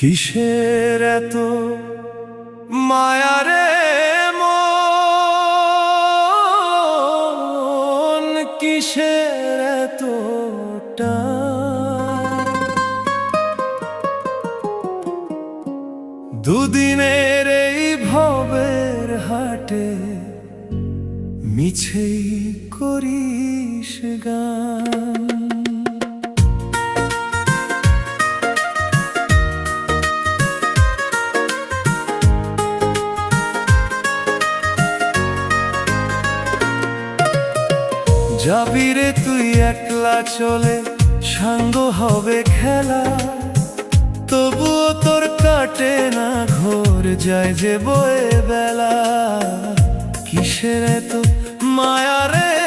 কিসের এত মায়া রে মন, কিসের এত টান? দুদিনের এই ভবের হাটে মিছেই করিস গান। যাবি রে তুই একলা চলে, সাঙ্গ হবে খেলা, তবুও তোর কাটে না ঘোর, যায় যে বয়ে বেলা। কিসের এত মায়া রে